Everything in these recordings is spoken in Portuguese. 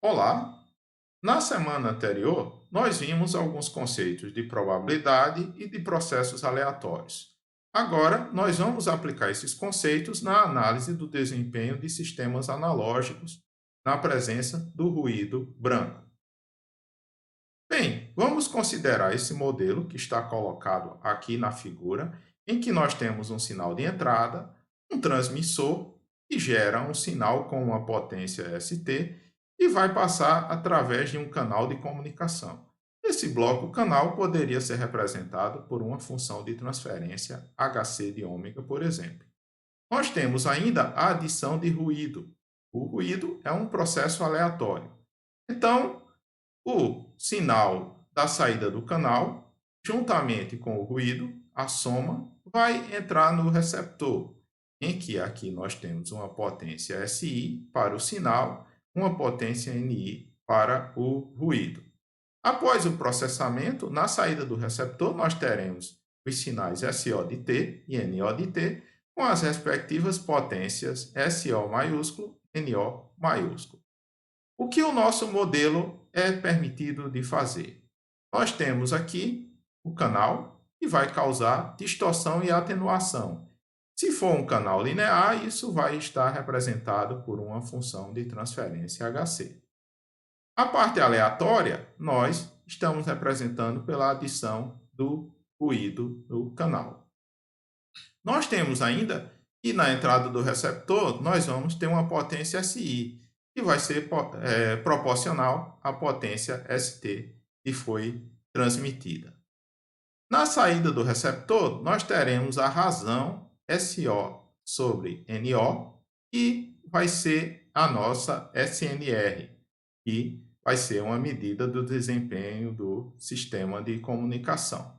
Olá! Na semana anterior, nós vimos alguns conceitos de probabilidade e de processos aleatórios. Agora, nós vamos aplicar esses conceitos na análise do desempenho de sistemas analógicos na presença do ruído branco. Bem, vamos considerar esse modelo que está colocado aqui na figura, em que nós temos um sinal de entrada, um transmissor, que gera um sinal com uma potência ST e vai passar através de um canal de comunicação. Esse bloco canal poderia ser representado por uma função de transferência HC de ômega, por exemplo. Nós temos ainda a adição de ruído. O ruído é um processo aleatório. Então, o sinal da saída do canal, juntamente com o ruído, a soma, vai entrar no receptor, em que aqui nós temos uma potência SI para o sinal, uma potência NI para o ruído. Após o processamento, na saída do receptor, nós teremos os sinais SO de T e NO de T, com as respectivas potências SO maiúsculo e NO maiúsculo. O que o nosso modelo é permitido de fazer? Nós temos aqui o canal que vai causar distorção e atenuação. Se for um canal linear, isso vai estar representado por uma função de transferência HC. A parte aleatória, nós estamos representando pela adição do ruído do canal. Nós temos ainda que na entrada do receptor, nós vamos ter uma potência SI, que vai ser proporcional à potência ST que foi transmitida. Na saída do receptor, nós teremos a razão SO sobre NO, que vai ser a nossa SNR, que vai ser uma medida do desempenho do sistema de comunicação.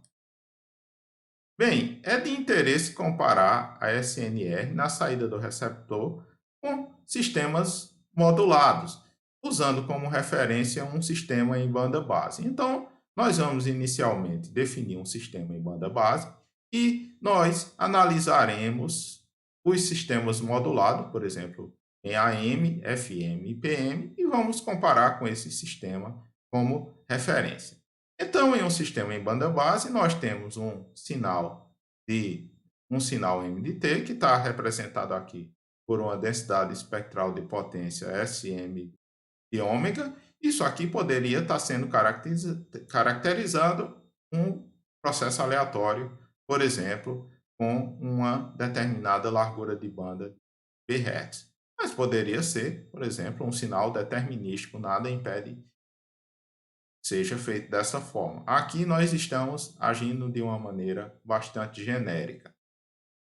Bem, é de interesse comparar a SNR na saída do receptor com sistemas modulados, usando como referência um sistema em banda base. Então, nós vamos inicialmente definir um sistema em banda base e nós analisaremos os sistemas modulados, por exemplo, em AM, FM e PM, e vamos comparar com esse sistema como referência. Então, em um sistema em banda base, nós temos um sinal M de T, que está representado aqui por uma densidade espectral de potência Sm de ômega. Isso aqui poderia estar sendo caracterizado um processo aleatório, por exemplo, com uma determinada largura de banda de Hz. Mas poderia ser, por exemplo, um sinal determinístico, nada impede seja feito dessa forma. Aqui nós estamos agindo de uma maneira bastante genérica.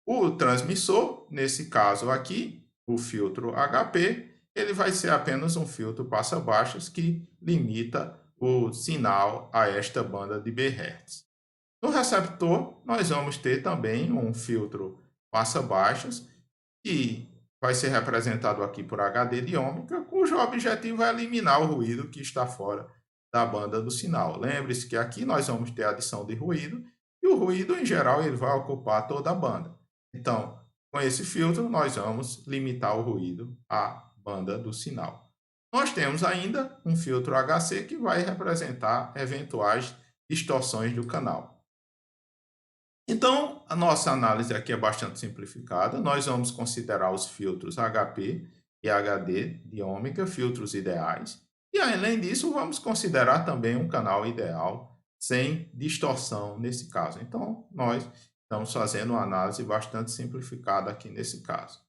O transmissor, nesse caso aqui, o filtro HP, ele vai ser apenas um filtro passa-baixos que limita o sinal a esta banda de Bhz. No receptor, nós vamos ter também um filtro passa-baixos que vai ser representado aqui por HD de ômega, cujo objetivo é eliminar o ruído que está fora da banda do sinal. Lembre-se que aqui nós vamos ter adição de ruído e o ruído, em geral, ele vai ocupar toda a banda. Então, com esse filtro, nós vamos limitar o ruído à banda do sinal. Nós temos ainda um filtro HC que vai representar eventuais distorções do canal. Então, a nossa análise aqui é bastante simplificada. Nós vamos considerar os filtros HP e HD de ômega, filtros ideais. E, além disso, vamos considerar também um canal ideal sem distorção nesse caso. Então, nós estamos fazendo uma análise bastante simplificada aqui nesse caso.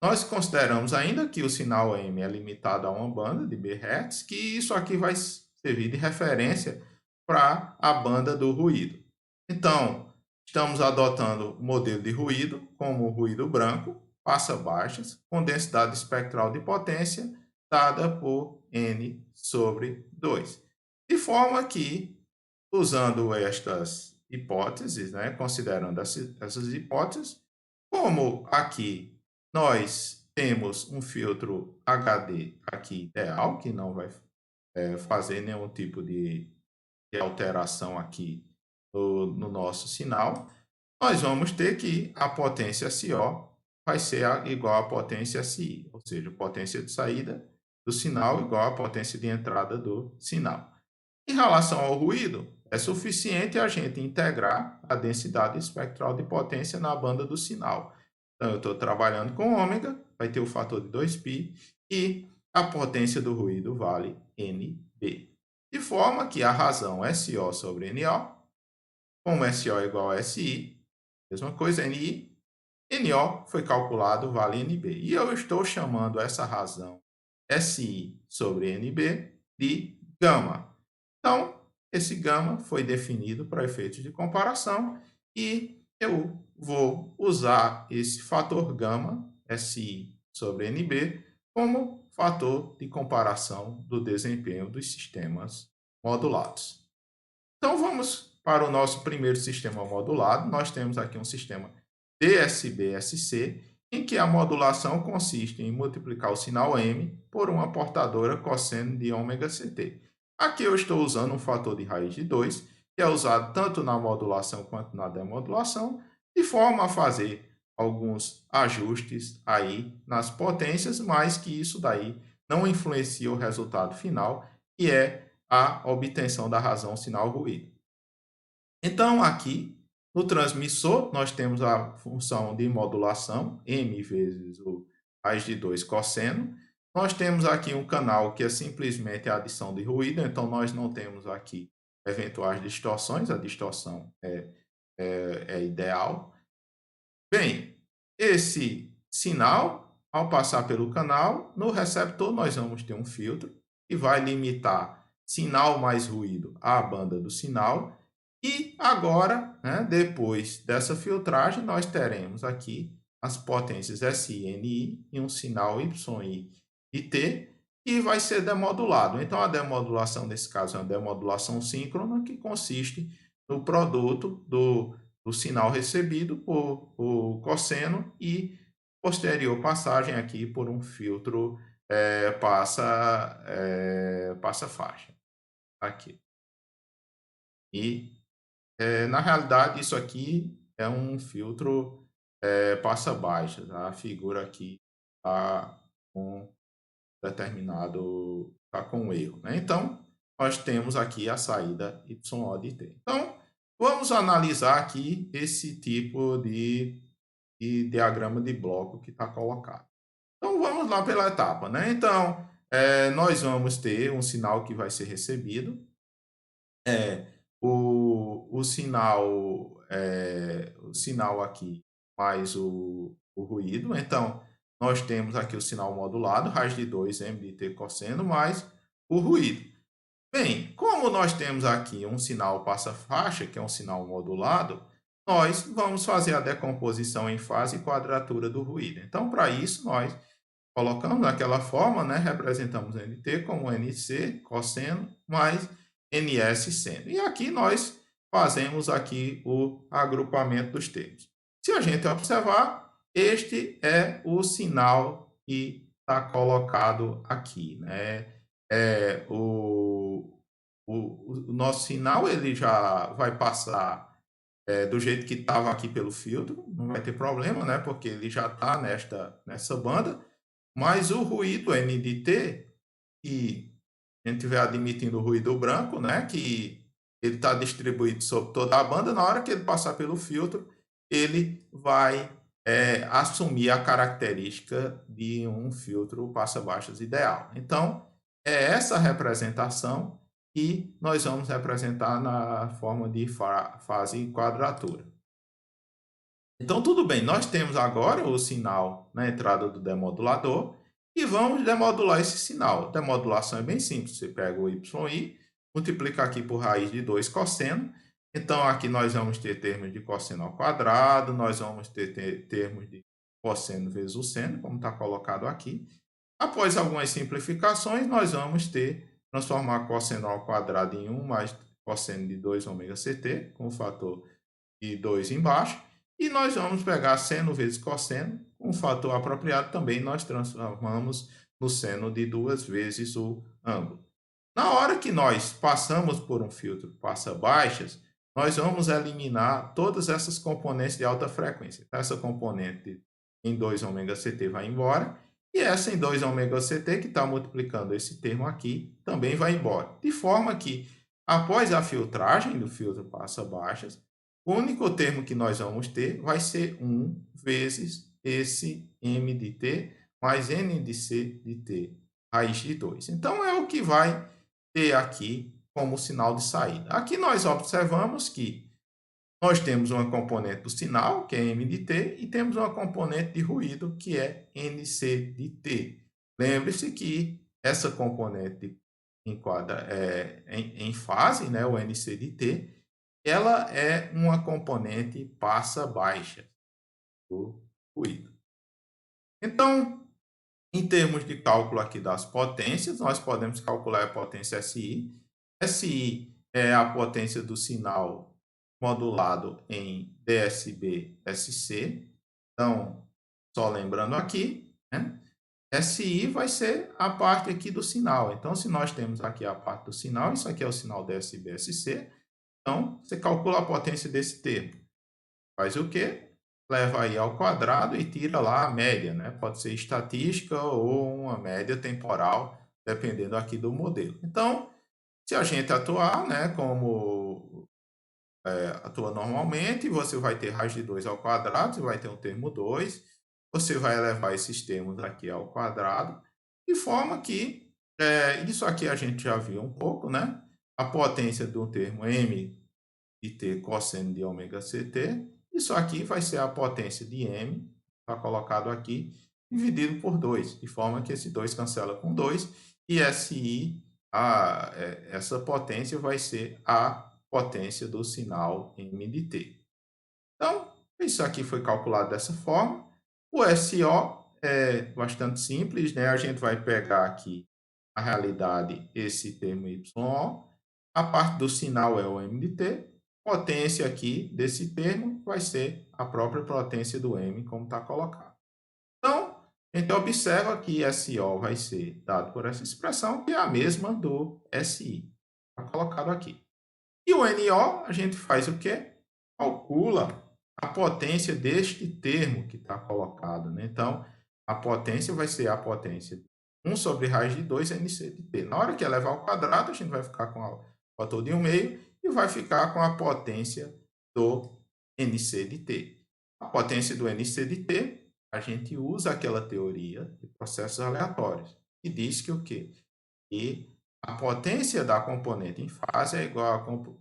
Nós consideramos ainda que o sinal M é limitado a uma banda de Bhz, que isso aqui vai servir de referência para a banda do ruído. Então, estamos adotando o modelo de ruído como o ruído branco, passa-baixas, com densidade espectral de potência dada por N sobre 2. De forma que, usando estas hipóteses, considerando essas hipóteses, como aqui nós temos um filtro HD aqui ideal, que não vai fazer nenhum tipo de alteração aqui no nosso sinal, nós vamos ter que a potência SO vai ser igual à potência SI, ou seja, potência de saída do sinal igual à potência de entrada do sinal. Em relação ao ruído, é suficiente a gente integrar a densidade espectral de potência na banda do sinal. Então, eu estou trabalhando com ômega, vai ter o fator de 2π, e a potência do ruído vale NB. De forma que a razão SO sobre NO, como SO é igual a SI, mesma coisa, NI, NO foi calculado, vale NB. E eu estou chamando essa razão SI sobre NB de gama. Então, esse gama foi definido para efeitos de comparação e eu vou usar esse fator gama, SI sobre NB, como fator de comparação do desempenho dos sistemas modulados. Então, vamos para o nosso primeiro sistema modulado. Nós temos aqui um sistema DSB-SC, em que a modulação consiste em multiplicar o sinal M por uma portadora cosseno de ômega CT. Aqui eu estou usando um fator de raiz de 2, que é usado tanto na modulação quanto na demodulação, de forma a fazer alguns ajustes aí nas potências, mas que isso daí não influencia o resultado final, que é a obtenção da razão sinal-ruído. Então, aqui no transmissor, nós temos a função de modulação, M vezes o raiz de 2 cosseno. Nós temos aqui um canal que é simplesmente a adição de ruído, então nós não temos aqui eventuais distorções, a distorção é ideal. Bem, esse sinal, ao passar pelo canal, no receptor nós vamos ter um filtro que vai limitar sinal mais ruído à banda do sinal. E agora, né, depois dessa filtragem, nós teremos aqui as potências SI, NI e um sinal YI e T, que vai ser demodulado. Então, a demodulação, nesse caso, é uma demodulação síncrona, que consiste no produto do sinal recebido por cosseno e posterior passagem aqui por um filtro passa-faixa. Aqui. E na realidade, isso aqui é um filtro passa-baixa. Tá? A figura aqui está com determinado, está com erro. Né? Então, nós temos aqui a saída YO de T. Então, vamos analisar aqui esse tipo de diagrama de bloco que está colocado. Então, vamos lá pela etapa. Né? Então, nós vamos ter um sinal que vai ser recebido. O sinal aqui mais o ruído. Então, nós temos aqui o sinal modulado, raiz de 2 M de T cosseno, mais o ruído. Bem, como nós temos aqui um sinal passa-faixa, que é um sinal modulado, nós vamos fazer a decomposição em fase e quadratura do ruído. Então, para isso, nós colocamos daquela forma, né, representamos NT como NC cosseno mais NS seno. E aqui nós fazemos aqui o agrupamento dos termos. Se a gente observar, este é o sinal que está colocado aqui, né? O nosso sinal ele já vai passar do jeito que estava aqui pelo filtro, não vai ter problema, né? Porque ele já está nessa banda. Mas o ruído NDT, que a gente vai admitindo o ruído branco, né, que ele está distribuído sobre toda a banda, na hora que ele passar pelo filtro, ele vai assumir a característica de um filtro passa-baixas ideal. Então, é essa representação que nós vamos representar na forma de fase e quadratura. Então, tudo bem, nós temos agora o sinal na entrada do demodulador e vamos demodular esse sinal. A demodulação é bem simples, você pega o YI, multiplica aqui por raiz de 2 cosseno. Então, aqui nós vamos ter termos de cosseno ao quadrado, nós vamos ter termos de cosseno vezes o seno, como está colocado aqui. Após algumas simplificações, nós vamos transformar cosseno ao quadrado em 1 mais cosseno de 2 ômega CT, com o fator de 2 embaixo. E nós vamos pegar seno vezes cosseno, com um fator apropriado também, nós transformamos no seno de 2 vezes o ângulo. Na hora que nós passamos por um filtro passa-baixas, nós vamos eliminar todas essas componentes de alta frequência. Então, essa componente em 2 ômega CT vai embora E essa em 2 ômega CT, que está multiplicando esse termo aqui, também vai embora. De forma que, após a filtragem do filtro passa baixas, o único termo que nós vamos ter vai ser 1 vezes esse m de t mais n de c de t, raiz de 2. Então, é o que vai ter aqui como sinal de saída. Aqui nós observamos que nós temos uma componente do sinal, que é m de t, e temos uma componente de ruído, que é nc de t. Lembre-se que essa componente enquadra em fase, né, o nc de t, ela é uma componente passa baixa do ruído. Então, em termos de cálculo aqui das potências, nós podemos calcular a potência SI. SI é a potência do sinal modulado em dSB-SC. Então, só lembrando aqui, né? SI vai ser a parte aqui do sinal. Então, se nós temos aqui a parte do sinal, isso aqui é o sinal dSB-SC, então você calcula a potência desse termo. Faz o quê? Leva aí ao quadrado e tira lá a média, né? Pode ser estatística ou uma média temporal, dependendo aqui do modelo. Então, se a gente atuar, né, como atua normalmente, você vai ter raiz de 2 ao quadrado, você vai ter um termo 2, você vai elevar esses termos aqui ao quadrado, de forma que, isso aqui a gente já viu um pouco, né? A potência do termo m de t cosseno de ômega ct, isso aqui vai ser a potência de m, está colocado aqui, dividido por 2, de forma que esse 2 cancela com 2, e SI, essa potência vai ser a potência do sinal m de t. Então, isso aqui foi calculado dessa forma. O SO é bastante simples, né? A gente vai pegar aqui, na realidade, esse termo YO, a parte do sinal é o m de t, potência aqui desse termo vai ser a própria potência do m, como está colocado. Então, a gente observa que SO vai ser dado por essa expressão, que é a mesma do SI. Está colocado aqui. E o NO, a gente faz o quê? Calcula a potência deste termo que está colocado, né? Então, a potência vai ser a potência de 1 sobre raiz de 2 NC de T. Na hora que elevar ao quadrado, a gente vai ficar com o fator de 1 meio e vai ficar com a potência do NC de T. A potência do NC de T, a gente usa aquela teoria de processos aleatórios, que diz que o quê? Que a potência da componente em fase é igual à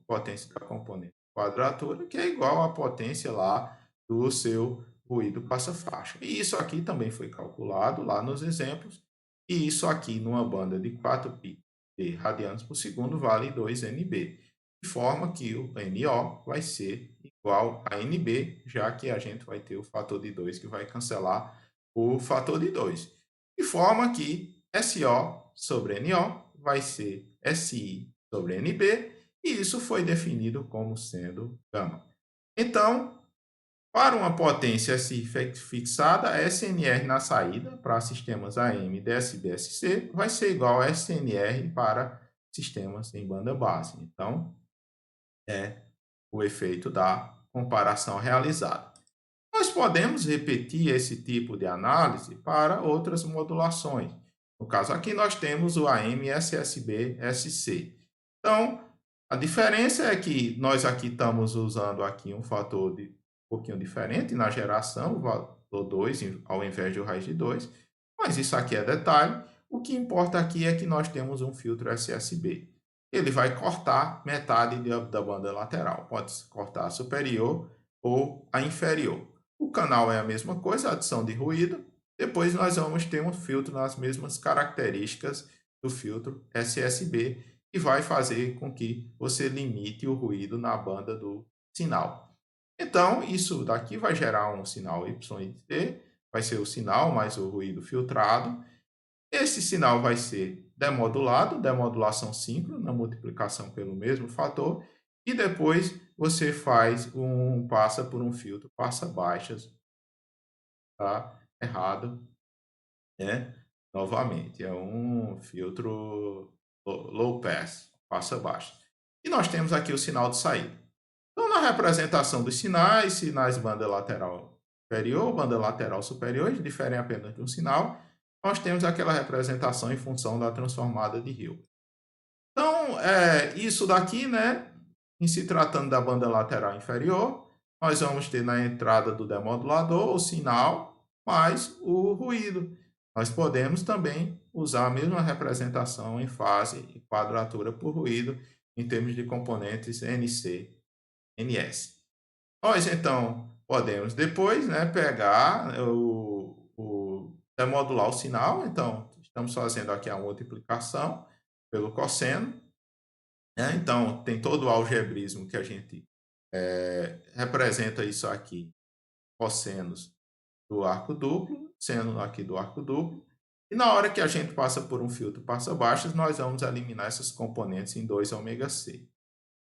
potência da componente em quadratura, que é igual à potência lá do seu ruído passa-faixa. E isso aqui também foi calculado lá nos exemplos, e isso aqui numa banda de 4 π de radianos por segundo vale 2 NB, de forma que o NO vai ser igual a NB, já que a gente vai ter o fator de 2 que vai cancelar o fator de 2. De forma que SO sobre NO vai ser SI sobre NB, e isso foi definido como sendo gama. Então, para uma potência SI fixada, SNR na saída para sistemas AM DSB-SC vai ser igual a SNR para sistemas em banda base. Então, é o efeito da comparação realizada. Nós podemos repetir esse tipo de análise para outras modulações. No caso aqui, nós temos o AM SSB-SC. Então, a diferença é que nós aqui estamos usando aqui um fator um pouquinho diferente na geração, o fator 2 ao invés de o raiz de 2, mas isso aqui é detalhe. O que importa aqui é que nós temos um filtro SSB. Ele vai cortar metade da banda lateral, pode cortar a superior ou a inferior. O canal é a mesma coisa, adição de ruído. Depois nós vamos ter um filtro nas mesmas características do filtro SSB, que vai fazer com que você limite o ruído na banda do sinal. Então, isso daqui vai gerar um sinal YT, vai ser o sinal mais o ruído filtrado. Esse sinal vai ser demodulado, demodulação síncrona, multiplicação pelo mesmo fator, e depois você passa por um filtro passa baixas, tá? Errado, né? Novamente, é um filtro low pass, passa baixo. E nós temos aqui o sinal de saída. Então, na representação dos sinais, sinais banda lateral superior, banda lateral superior, eles diferem apenas de um sinal. nós temos aquela representação em função da transformada de Hilbert. Então, isso daqui, né, em se tratando da banda lateral inferior, nós vamos ter na entrada do demodulador o sinal mais o ruído. Nós podemos também usar a mesma representação em fase e quadratura por ruído em termos de componentes NC, NS. Nós, então, podemos depois, né, pegar demodular o sinal. Então, estamos fazendo aqui a multiplicação pelo cosseno, né? Então, tem todo o algebrismo que a gente representa isso aqui, cossenos do arco duplo, seno aqui do arco duplo. E na hora que a gente passa por um filtro passa-baixos, nós vamos eliminar essas componentes em 2 ômega c.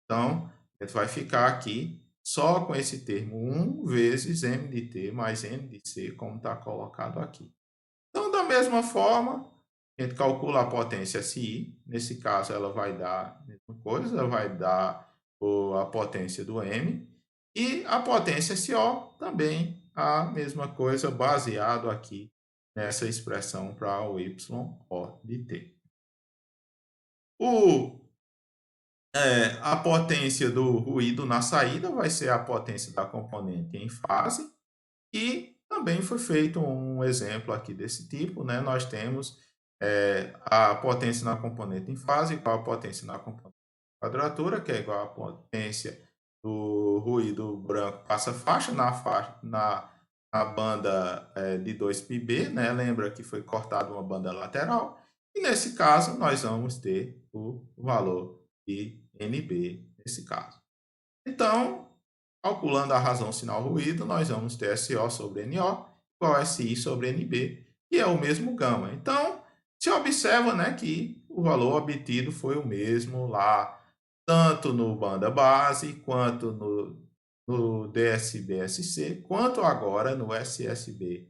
Então, a gente vai ficar aqui só com esse termo 1 vezes m de t mais m de c, como está colocado aqui. Então, da mesma forma, a gente calcula a potência SI. Nesse caso, ela vai dar a mesma coisa, ela vai dar a potência do M. E a potência SO também a mesma coisa, baseado aqui nessa expressão para o YO de T. A potência do ruído na saída vai ser a potência da componente em fase. E também foi feito um exemplo aqui desse tipo, né? Nós temos a potência na componente em fase igual a potência na componente em quadratura, que é igual a potência do ruído branco passa-faixa na banda de 2πb, né? Lembra que foi cortada uma banda lateral. E nesse caso, nós vamos ter o valor de NB nesse caso. Então, calculando a razão sinal ruído, nós vamos ter SO sobre NO igual a SI sobre NB, que é o mesmo gama. Então, se observa, né, que o valor obtido foi o mesmo lá, tanto no banda base, quanto no DSB-SC, quanto agora no SSB-SC.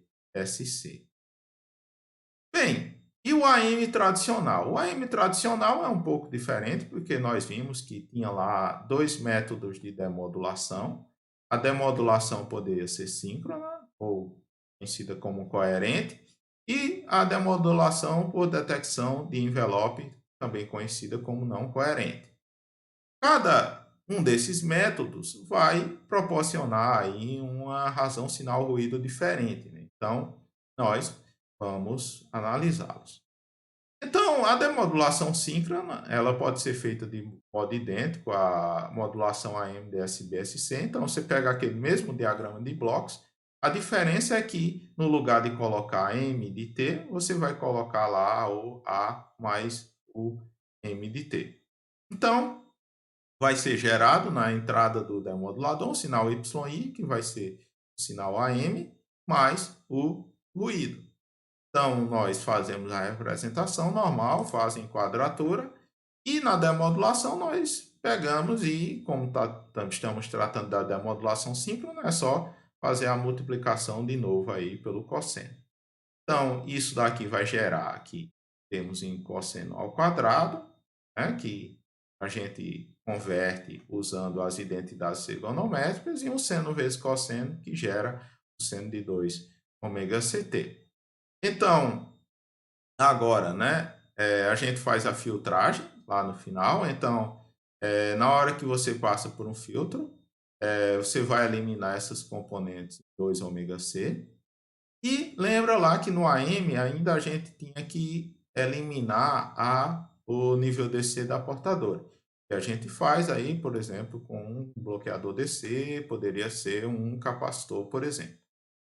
Bem, e o AM tradicional? O AM tradicional é um pouco diferente, porque nós vimos que tinha lá 2 métodos de demodulação. A demodulação poderia ser síncrona, ou conhecida como coerente, e a demodulação por detecção de envelope, também conhecida como não coerente. Cada um desses métodos vai proporcionar aí uma razão sinal ruído diferente, né? Então, nós vamos analisá-los. Então, a demodulação síncrona, ela pode ser feita de modo idêntico à modulação AM-DSB-SC. Então, você pega aquele mesmo diagrama de blocos. A diferença é que, no lugar de colocar M de T, você vai colocar lá o A mais o M de T. Então, vai ser gerado na entrada do demodulador um sinal YI, que vai ser o sinal AM, mais o ruído. Então, nós fazemos a representação normal, fase em quadratura, e na demodulação nós pegamos e, como estamos tratando da demodulação síncrona, é só fazer a multiplicação de novo aí pelo cosseno. Então, isso daqui vai gerar aqui, temos em cosseno ao quadrado, né, que a gente converte usando as identidades trigonométricas, e um seno vezes cosseno, que gera o seno de 2 ômega ct. Então, agora, né, a gente faz a filtragem lá no final. Então, na hora que você passa por um filtro, você vai eliminar essas componentes 2 ômega c. E lembra lá que no AM ainda a gente tinha que eliminar o nível DC da portadora. Que a gente faz aí, por exemplo, com um bloqueador DC, poderia ser um capacitor, por exemplo.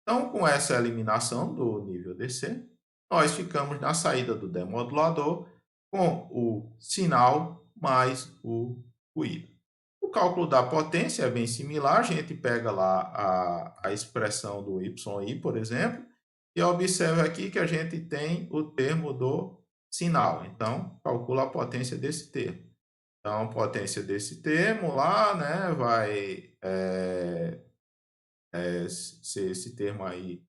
Então, com essa eliminação do nível DC, nós ficamos na saída do demodulador com o sinal mais o ruído. O cálculo da potência é bem similar. A gente pega lá a expressão do YI, por exemplo, e observa aqui que a gente tem o termo do sinal. Então, calcula a potência desse termo. Então, a potência desse termo lá, né, vai ser esse termo aí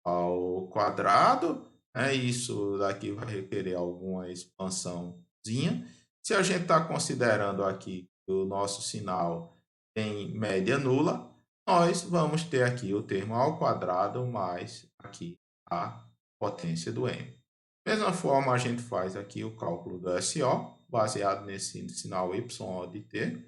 ao quadrado. Isso daqui vai requerer alguma expansãozinha. Se a gente está considerando aqui que o nosso sinal tem média nula, nós vamos ter aqui o termo ao quadrado mais aqui a potência do M. Mesma forma, a gente faz aqui o cálculo do SO, baseado nesse sinal YO de T,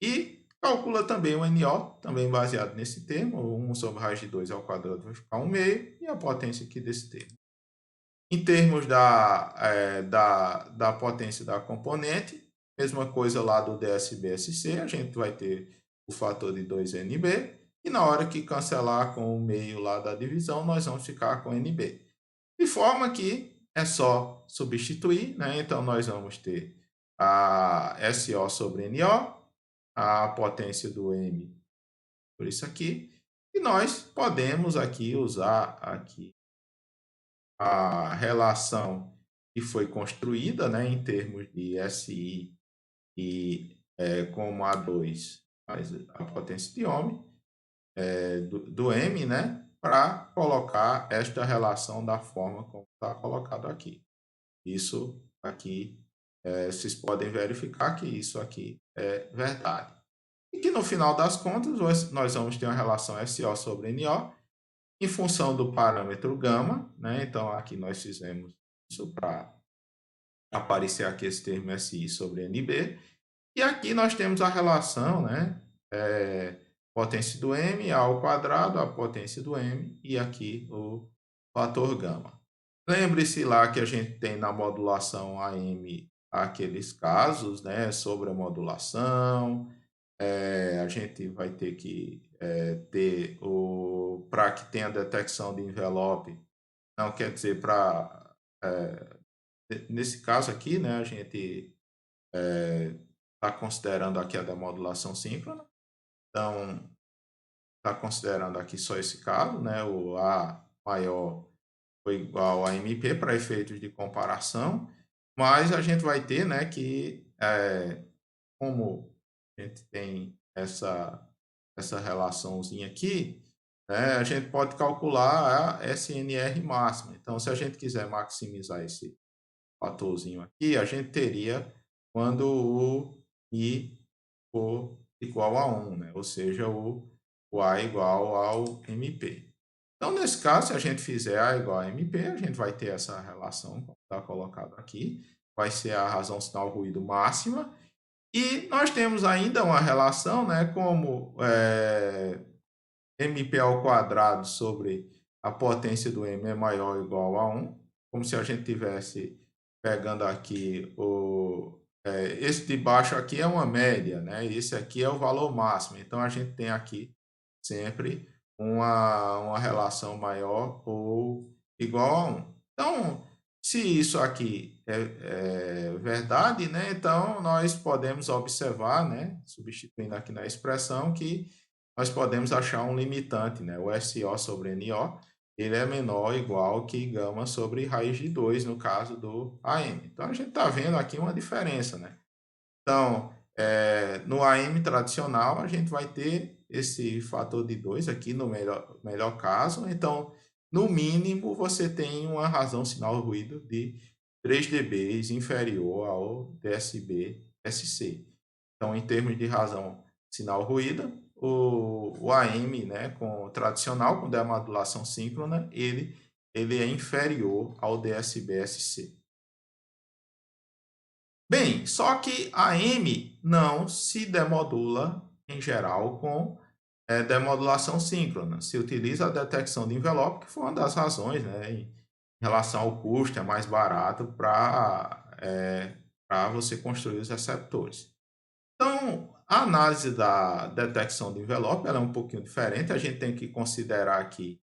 e calcula também o NO, também baseado nesse termo, 1 sobre raiz de 2 ao quadrado vai ficar 1 meio, e a potência aqui desse termo. Em termos da potência da componente, mesma coisa lá do DSB-SC, a gente vai ter o fator de 2NB, e na hora que cancelar com o meio lá da divisão, nós vamos ficar com NB. De forma que é só substituir, né? Então, nós vamos ter a SO sobre NO, a potência do M por isso aqui, e nós podemos aqui usar aqui a relação que foi construída, né, em termos de SI e como A2 mais a potência de ohms do M, né, para colocar esta relação da forma como está colocado aqui. Isso aqui, vocês podem verificar que isso aqui é verdade. E que no final das contas, nós vamos ter uma relação SO sobre NO em função do parâmetro gama, né? Então, aqui nós fizemos isso para aparecer aqui esse termo SI sobre NB. E aqui nós temos a relação, né? Potência do M ao quadrado, a potência do M, e aqui o fator gama. Lembre-se lá que a gente tem na modulação AM aqueles casos, né? Sobre a modulação, a gente vai ter que ter para que tenha detecção de envelope, não quer dizer para nesse caso aqui, né, a gente está considerando aqui a demodulação síncrona, então está considerando aqui só esse caso, né, o A maior foi igual a MP para efeitos de comparação, mas a gente vai ter, né, que como a gente tem essa relaçãozinha aqui, né, a gente pode calcular a SNR máxima. Então, se a gente quiser maximizar esse fatorzinho aqui, a gente teria quando o I for igual a 1, né? Ou seja, o A igual ao MP. Então, nesse caso, se a gente fizer A igual a MP, a gente vai ter essa relação, como está colocado aqui, vai ser a razão sinal ruído máxima, e nós temos ainda uma relação, né, como MP ao quadrado sobre a potência do M é maior ou igual a 1, como se a gente tivesse pegando aqui esse de baixo aqui é uma média, né? Esse aqui é o valor máximo. Então, a gente tem aqui sempre uma relação maior ou igual a 1. Então, se isso aqui é verdade, né? Então, nós podemos observar, né? Substituindo aqui na expressão, que nós podemos achar um limitante, né? O SO sobre NO, ele é menor ou igual que gama sobre raiz de 2, no caso do AM. Então, a gente está vendo aqui uma diferença, né? Então, no AM tradicional, a gente vai ter esse fator de 2 aqui no melhor caso. Então, no mínimo, você tem uma razão sinal ruído de 3 dB inferior ao DSB-SC. Então, em termos de razão sinal ruído, o AM, né, tradicional, com demodulação síncrona, ele é inferior ao DSB-SC. Bem, só que a M não se demodula, em geral, com demodulação síncrona. Se utiliza a detecção de envelope, que foi uma das razões, né, em relação ao custo, é mais barato para você construir os receptores. Então, a análise da detecção de envelope ela é um pouquinho diferente. A gente tem que considerar aqui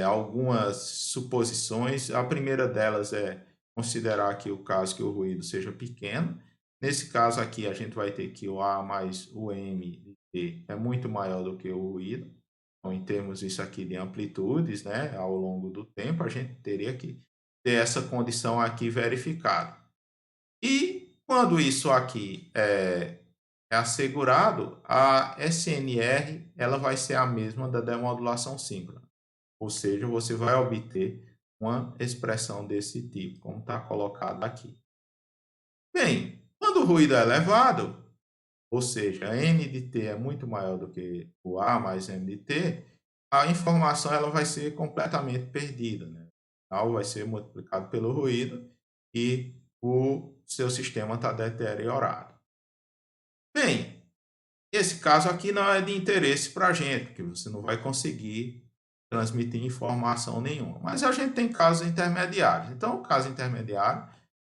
algumas suposições. A primeira delas é considerar aqui o caso que o ruído seja pequeno. Nesse caso aqui, a gente vai ter que o A mais o M de T é muito maior do que o ruído. Então, em termos isso aqui de amplitudes, né, ao longo do tempo, a gente teria que ter essa condição aqui verificada. E quando isso aqui é assegurado, a SNR ela vai ser a mesma da demodulação síncrona. Ou seja, você vai obter uma expressão desse tipo, como está colocado aqui. Bem, quando o ruído é elevado, ou seja, N de T é muito maior do que o A mais M de T, a informação ela vai ser completamente perdida, né? sinal vai ser multiplicado pelo ruído e o seu sistema está deteriorado. Bem, esse caso aqui não é de interesse para a gente, porque você não vai conseguir transmitir informação nenhuma. Mas a gente tem casos intermediários. Então, o caso intermediário,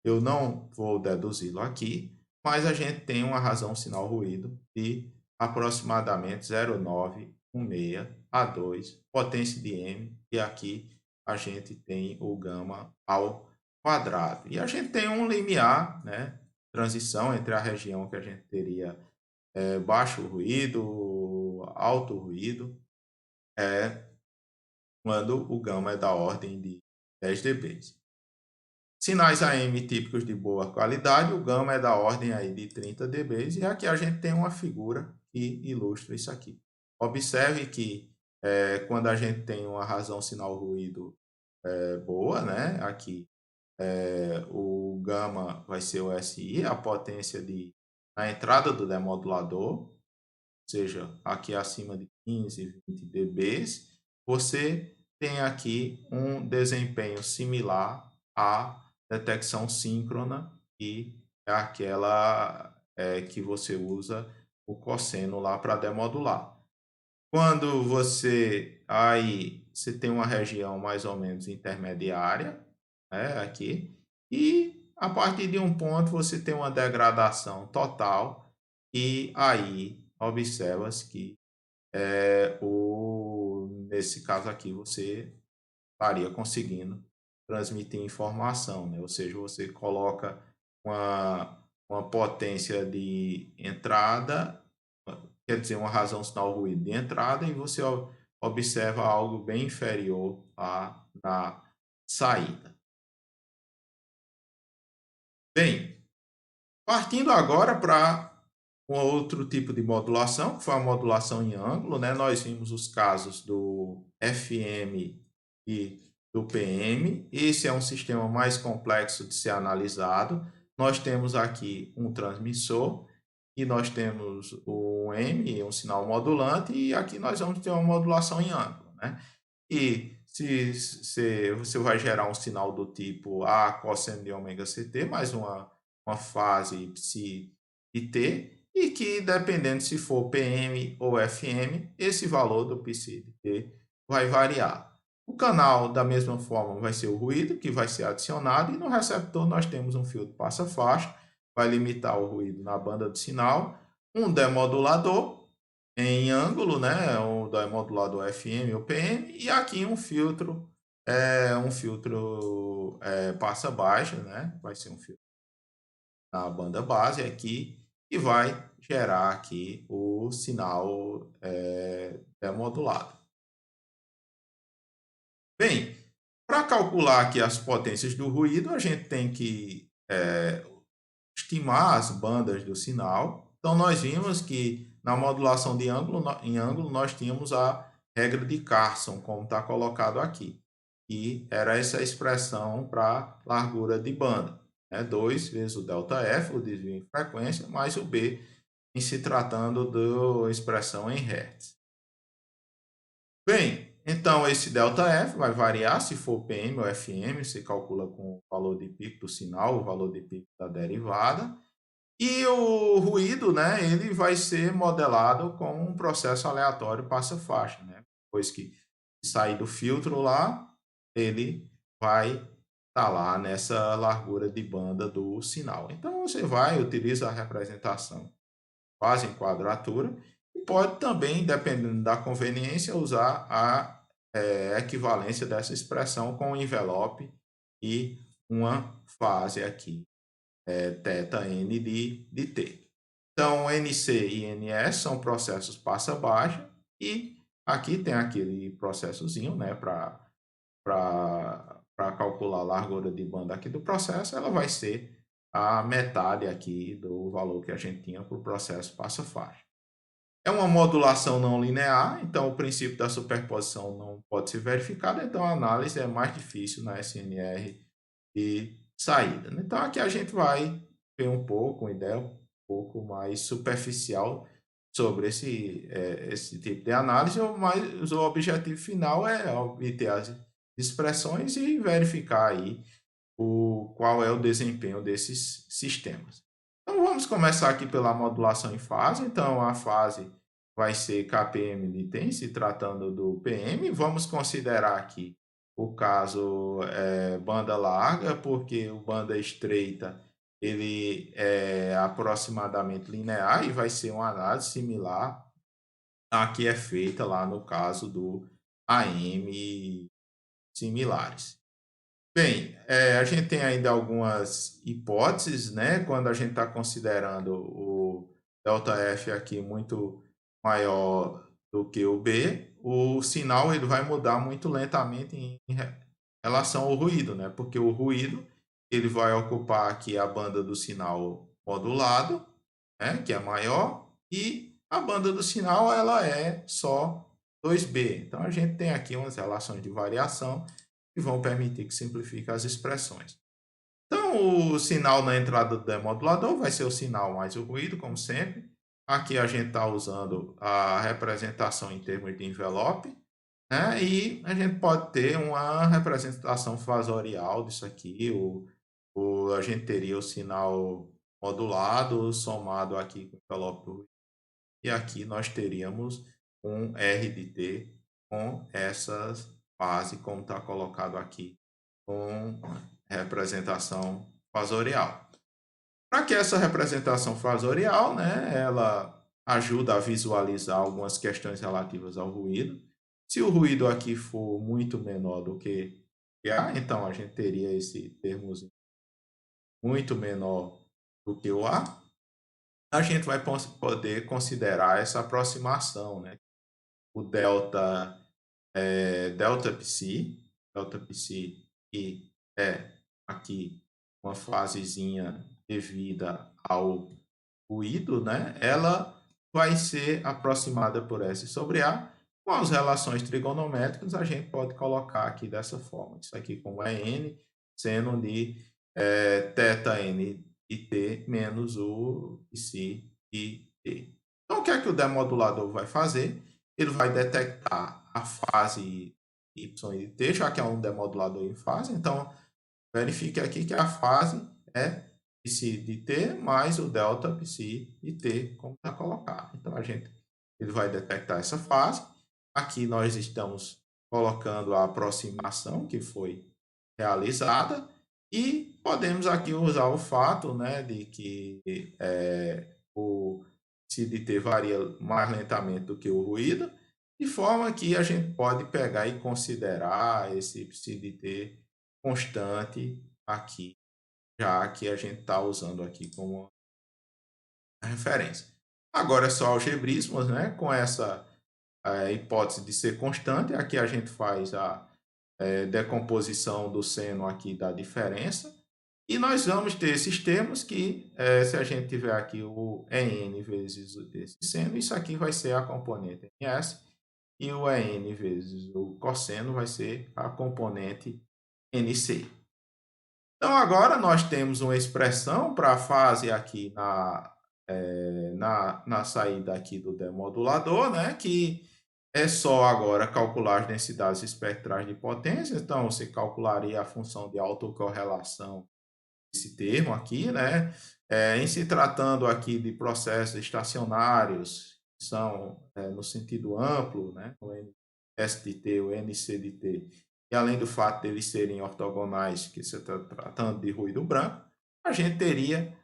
eu não vou deduzi-lo aqui, mas a gente tem uma razão sinal-ruído de aproximadamente 0,916 a 2, potência de m, e aqui a gente tem o gama ao quadrado. E a gente tem um limiar, né, transição entre a região que a gente teria baixo ruído, alto ruído, quando o gama é da ordem de 10 dB. Sinais AM típicos de boa qualidade, o gama é da ordem aí de 30 dB, e aqui a gente tem uma figura que ilustra isso aqui. Observe que quando a gente tem uma razão sinal-ruído boa, né? Aqui o gama vai ser o SI, a potência na entrada do demodulador, seja, aqui acima de 15, 20 dB, você tem aqui um desempenho similar à detecção síncrona, e é aquela que você usa o cosseno lá para demodular. Quando você tem uma região mais ou menos intermediária, né, aqui, e a partir de um ponto você tem uma degradação total, e aí observa-se que nesse caso aqui você estaria conseguindo transmitir informação, né? Ou seja, você coloca uma potência de entrada, quer dizer, uma razão sinal ruído de entrada, e você observa algo bem inferior na saída. Bem, partindo agora para um outro tipo de modulação, que foi a modulação em ângulo, né? Nós vimos os casos do FM e do PM. Esse é um sistema mais complexo de ser analisado. Nós temos aqui um transmissor e nós temos um M, um sinal modulante, e aqui nós vamos ter uma modulação em ângulo, né? E se você vai gerar um sinal do tipo A cosseno de ômega CT, mais uma fase psi de T, e que, dependendo se for PM ou FM, esse valor do psi de T vai variar. O canal, da mesma forma, vai ser o ruído, que vai ser adicionado, e no receptor nós temos um filtro passa-faixa, vai limitar o ruído na banda do sinal, um demodulador em ângulo, né, o demodulador FM ou PM, e aqui um filtro passa-baixa, né, vai ser um filtro na banda base aqui, e vai gerar aqui o sinal demodulado. Bem, para calcular aqui as potências do ruído, a gente tem que estimar as bandas do sinal. Então, nós vimos que na modulação de ângulo, em ângulo, nós tínhamos a regra de Carson, como está colocado aqui, e era essa expressão para largura de banda. 2 vezes o ΔF, o desvio em frequência, mais o B, em se tratando da expressão em Hertz. Bem, então esse ΔF vai variar se for PM ou FM, você calcula com o valor de pico do sinal, o valor de pico da derivada, e o ruído, né, ele vai ser modelado com um processo aleatório passa-faixa, né? Depois que sair do filtro lá, ele vai estar lá nessa largura de banda do sinal. Então você utiliza a representação quase em quadratura, e pode também, dependendo da conveniência, usar a equivalência dessa expressão com envelope e uma fase aqui, θn de t. Então, NC e NS são processos passa-baixa, e aqui tem aquele processozinho, né, para calcular a largura de banda aqui do processo, ela vai ser a metade aqui do valor que a gente tinha para o processo passa-faixa. É uma modulação não linear, então o princípio da superposição não pode ser verificado, então a análise é mais difícil na SNR de saída. Então aqui a gente vai ver um pouco, uma ideia um pouco mais superficial sobre esse tipo de análise, mas o objetivo final é obter expressões e verificar aí qual é o desempenho desses sistemas. Então, vamos começar aqui pela modulação em fase. Então, a fase vai ser kpm de T, se tratando do PM. Vamos considerar aqui o caso banda larga, porque o banda estreita ele é aproximadamente linear e vai ser uma análise similar à que é feita lá no caso do AM similares. Bem, a gente tem ainda algumas hipóteses, né? Quando a gente está considerando o ΔF aqui muito maior do que o B, o sinal ele vai mudar muito lentamente em relação ao ruído, né? Porque o ruído ele vai ocupar aqui a banda do sinal modulado, né? Que é maior, e a banda do sinal ela é só 2B. Então a gente tem aqui umas relações de variação que vão permitir que simplifique as expressões. Então, o sinal na entrada do demodulador vai ser o sinal mais o ruído, como sempre. Aqui a gente está usando a representação em termos de envelope, né? E a gente pode ter uma representação fasorial disso aqui. A gente teria o sinal modulado somado aqui com o envelope do ruído. E aqui nós teríamos um R de T com essas base, como está colocado aqui, com representação fasorial. Para que essa representação fasorial, né, ela ajuda a visualizar algumas questões relativas ao ruído. Se o ruído aqui for muito menor do que A, então a gente teria esse termo muito menor do que o A gente vai poder considerar essa aproximação, né? O delta delta psi, que é aqui uma fasezinha devida ao ruído, né? Ela vai ser aproximada por S sobre A. Com as relações trigonométricas, a gente pode colocar aqui dessa forma. Isso aqui como é N, seno de θ N e T menos o psi e T. Então, o que é que o demodulador vai fazer? Ele vai detectar a fase Y e T, já que é um demodulador em fase. Então, verifique aqui que a fase é psi de T mais o delta psi de T, como está colocado. Então, ele vai detectar essa fase. Aqui nós estamos colocando a aproximação que foi realizada e podemos aqui usar o fato, né, de que o psi de T varia mais lentamente do que o ruído, de forma que a gente pode pegar e considerar esse psi de T constante aqui, já que a gente está usando aqui como referência. Agora é só algebrismos, né? Com essa hipótese de ser constante, aqui a gente faz a decomposição do seno aqui da diferença, e nós vamos ter esses termos que, se a gente tiver aqui o EN vezes esse seno, isso aqui vai ser a componente NS, e o EN vezes o cosseno vai ser a componente NC. Então, agora nós temos uma expressão para a fase aqui na saída aqui do demodulador, né? Que é só agora calcular as densidades espectrais de potência. Então, você calcularia a função de autocorrelação desse termo aqui, né? Em se tratando aqui de processos estacionários, que são no sentido amplo, né? O NS de T, o NC de T, e além do fato de eles serem ortogonais, que você está tratando de ruído branco, a gente teria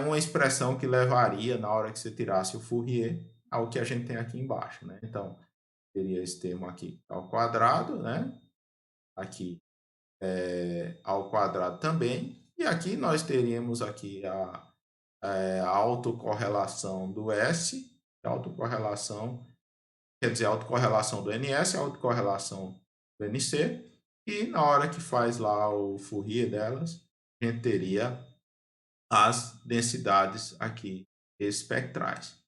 uma expressão que levaria, na hora que você tirasse o Fourier, ao que a gente tem aqui embaixo, né? Então, teria esse termo aqui ao quadrado, né? Aqui ao quadrado também. E aqui nós teríamos aqui a autocorrelação do S, a autocorrelação, quer dizer, a autocorrelação do NS, a autocorrelação do NC, e na hora que faz lá o Fourier delas, a gente teria as densidades aqui espectrais.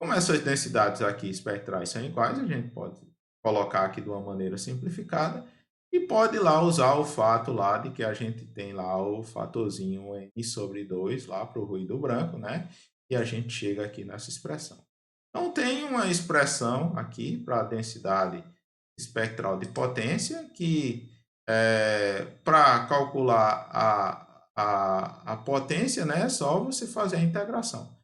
Como essas densidades aqui espectrais são iguais, a gente pode colocar aqui de uma maneira simplificada e pode lá usar o fato lá de que a gente tem lá o fatorzinho N sobre 2 lá para o ruído branco, né? E a gente chega aqui nessa expressão. Então, tem uma expressão aqui para a densidade espectral de potência que Para calcular a potência, né, é só você fazer a integração.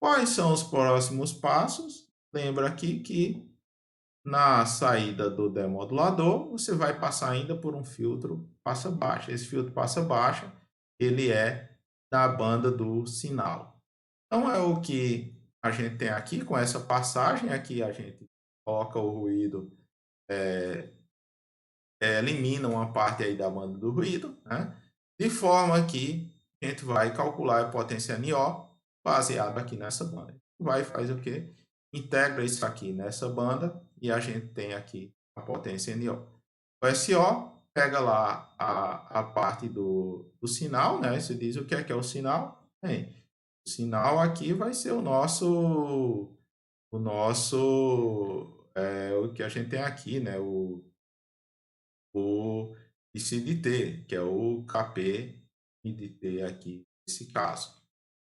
Quais são os próximos passos? Lembra aqui que na saída do demodulador, você vai passar ainda por um filtro passa baixa. Esse filtro passa baixa, ele é da banda do sinal. Então, é o que a gente tem aqui com essa passagem. Aqui a gente coloca o ruído, elimina uma parte aí da banda do ruído, né? De forma que a gente vai calcular a potência NO baseado aqui nessa banda. Vai faz o quê? Integra isso aqui nessa banda e a gente tem aqui a potência NO. O SO pega lá a parte do sinal, né? Você diz o que é o sinal? Bem, o sinal aqui vai ser o que a gente tem aqui, né? O ICDT, que é o KP IDT aqui, nesse caso.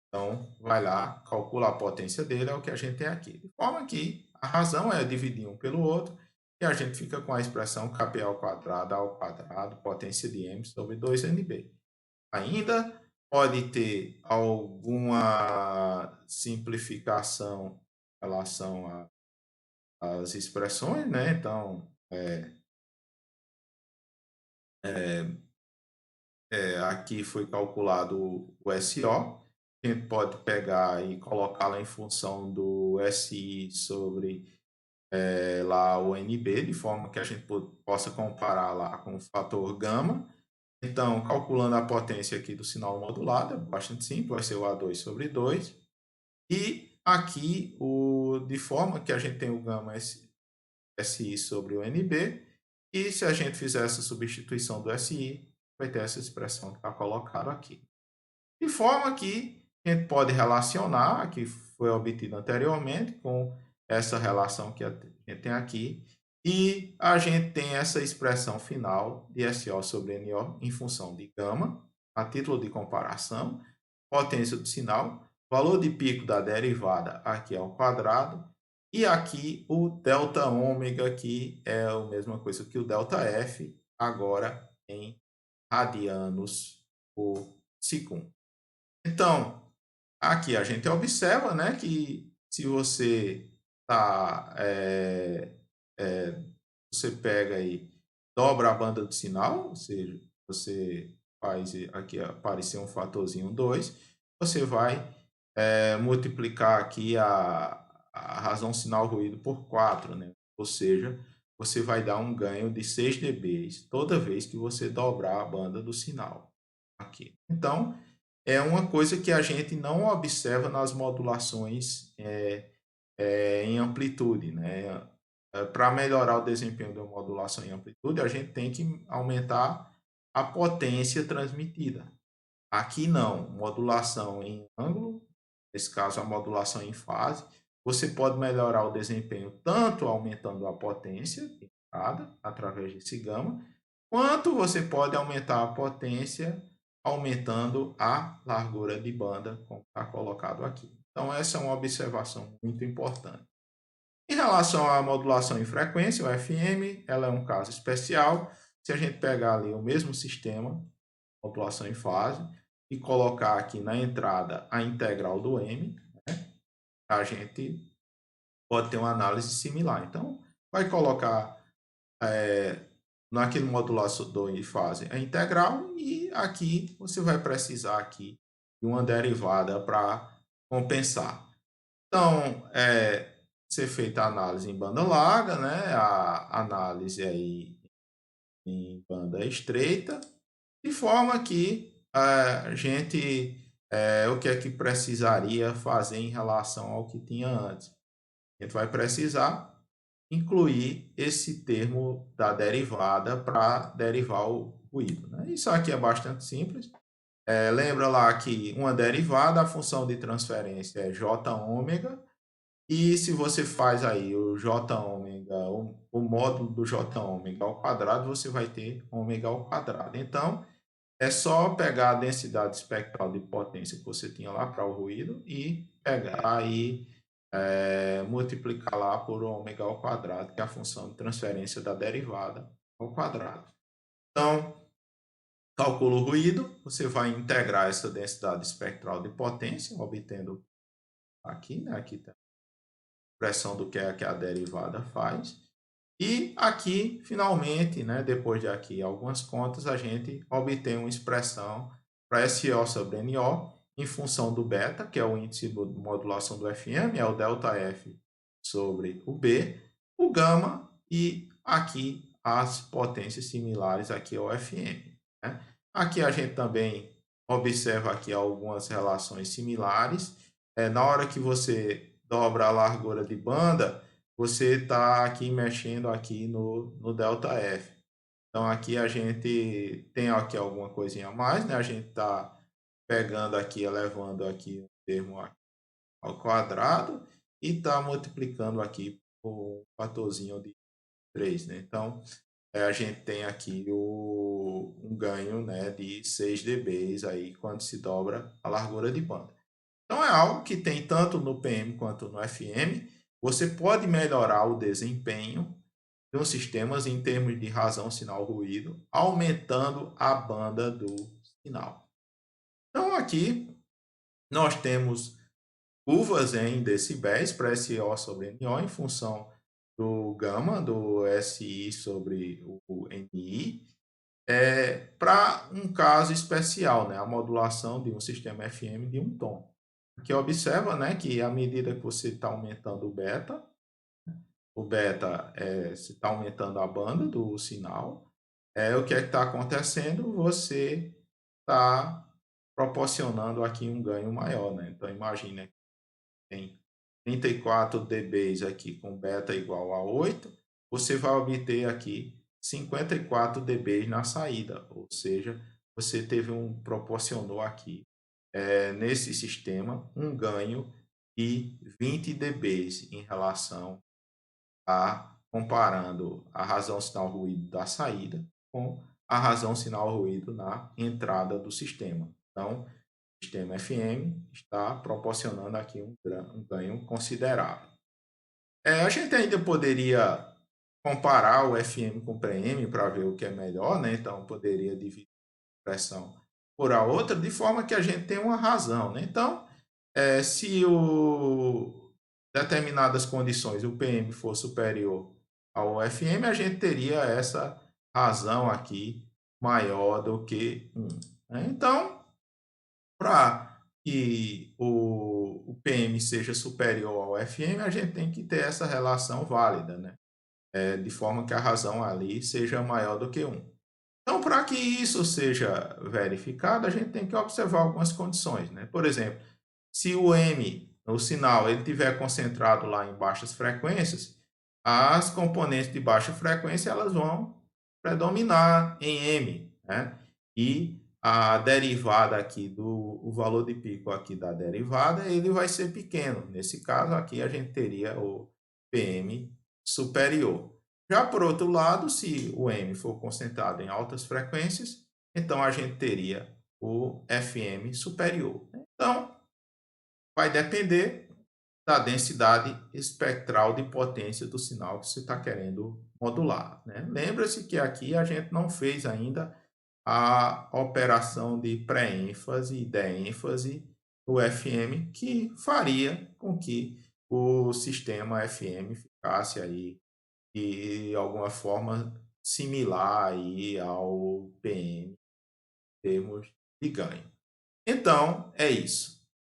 Então, vai lá, calcula a potência dele, é o que a gente tem aqui. De forma que a razão é dividir um pelo outro, e a gente fica com a expressão Kp ao quadrado, potência de M sobre 2NB. Ainda pode ter alguma simplificação em relação às expressões, né? Então, aqui foi calculado o SO. A gente pode pegar e colocá-la em função do SI sobre lá o NB, de forma que a gente possa comparar lá com o fator gama. Então, calculando a potência aqui do sinal modulado, é bastante simples, vai ser o A2 sobre 2. E aqui, de forma que a gente tem o gama SI sobre o NB, e se a gente fizer essa substituição do SI, vai ter essa expressão que está colocada aqui. De forma que a gente pode relacionar, que foi obtido anteriormente, com essa relação que a gente tem aqui, e a gente tem essa expressão final de SO sobre NO em função de gama, a título de comparação, potência do sinal, valor de pico da derivada aqui ao quadrado, e aqui o delta ômega, que é a mesma coisa que o delta F, agora em radianos por segundo. Então, aqui a gente observa, né, que se você tá, você pega aí, dobra a banda do sinal, ou seja, você faz aqui aparecer um fatorzinho 2, você vai multiplicar aqui a razão sinal ruído por 4, né? Ou seja, você vai dar um ganho de 6 dB toda vez que você dobrar a banda do sinal aqui. Então, é uma coisa que a gente não observa nas modulações em amplitude, né? Para melhorar o desempenho da modulação em amplitude, a gente tem que aumentar a potência transmitida. Aqui não, modulação em ângulo, nesse caso a modulação em fase, você pode melhorar o desempenho tanto aumentando a potência de entrada através desse gama, quanto você pode aumentar a potência aumentando a largura de banda, como está colocado aqui. Então, essa é uma observação muito importante. Em relação à modulação em frequência, o FM, ela é um caso especial. Se a gente pegar ali o mesmo sistema, modulação em fase, e colocar aqui na entrada a integral do M, né, a gente pode ter uma análise similar. Então, vai colocar naquele modulador em fase a integral e aqui você vai precisar aqui de uma derivada para compensar. Então, ser feita a análise em banda larga, né? A análise aí em banda estreita, de forma que a gente, o que é que precisaria fazer em relação ao que tinha antes? A gente vai precisar incluir esse termo da derivada para derivar o ruído, né? Isso aqui é bastante simples. Lembra lá que uma derivada, a função de transferência é j ômega, e se você faz aí o j ômega, o módulo do j ômega ao quadrado, você vai ter ômega ao quadrado. Então, é só pegar a densidade espectral de potência que você tinha lá para o ruído e pegar e multiplicar lá por ômega ao quadrado, que é a função de transferência da derivada ao quadrado. Então, calcula o ruído, você vai integrar essa densidade espectral de potência, obtendo aqui, né? Aqui tem a expressão do que a derivada faz. E aqui, finalmente, né, depois de aqui algumas contas, a gente obtém uma expressão para SO sobre NO em função do beta, que é o índice de modulação do FM, é o ΔF sobre o B, o gama e aqui as potências similares aqui ao FM. Né? Aqui a gente também observa aqui algumas relações similares. Na hora que você dobra a largura de banda, você está aqui mexendo aqui no ΔF. Então aqui a gente tem aqui alguma coisinha a mais, né? A gente está pegando aqui, elevando aqui o termo ao quadrado e está multiplicando aqui por um fatorzinho de 3, né? Então a gente tem aqui um ganho, né, de 6 dB aí quando se dobra a largura de banda. Então é algo que tem tanto no PM quanto no FM. Você pode melhorar o desempenho de um sistema em termos de razão sinal-ruído, aumentando a banda do sinal. Então aqui nós temos curvas em decibéis para SO sobre NO em função do gama, do SI sobre o NI, para um caso especial, né, a modulação de um sistema FM de um tom. Aqui observa, né, que à medida que você está aumentando o beta se está aumentando a banda do sinal, o que é que está acontecendo? Você está proporcionando aqui um ganho maior, né? Então imagine que tem 34 dB aqui com beta igual a 8, você vai obter aqui 54 dB na saída, ou seja, você proporcionou aqui nesse sistema um ganho de 20 dB em relação a comparando a razão sinal ruído da saída com a razão sinal ruído na entrada do sistema. Então, o sistema FM está proporcionando aqui um ganho considerável. A gente ainda poderia comparar o FM com o PM para ver o que é melhor, né? Então, poderia dividir a pressão por a outra, de forma que a gente tenha uma razão, né? Então, se determinadas condições o PM for superior ao FM, a gente teria essa razão aqui maior do que 1. Né? Então, para que o PM seja superior ao FM, a gente tem que ter essa relação válida, né? De forma que a razão ali seja maior do que 1. Então, para que isso seja verificado, a gente tem que observar algumas condições. Né? Por exemplo, se o M, o sinal, ele estiver concentrado lá em baixas frequências, as componentes de baixa frequência elas vão predominar em M. Né? E a derivada aqui o valor de pico aqui da derivada, ele vai ser pequeno. Nesse caso aqui, a gente teria o PM superior. Já por outro lado, se o M for concentrado em altas frequências, então a gente teria o FM superior. Então, vai depender da densidade espectral de potência do sinal que você está querendo modular. Né? Lembra-se que aqui a gente não fez ainda a operação de pré-ênfase e dê-ênfase do FM, que faria com que o sistema FM ficasse aí de alguma forma similar aí ao PM em termos de ganho. Então, é isso.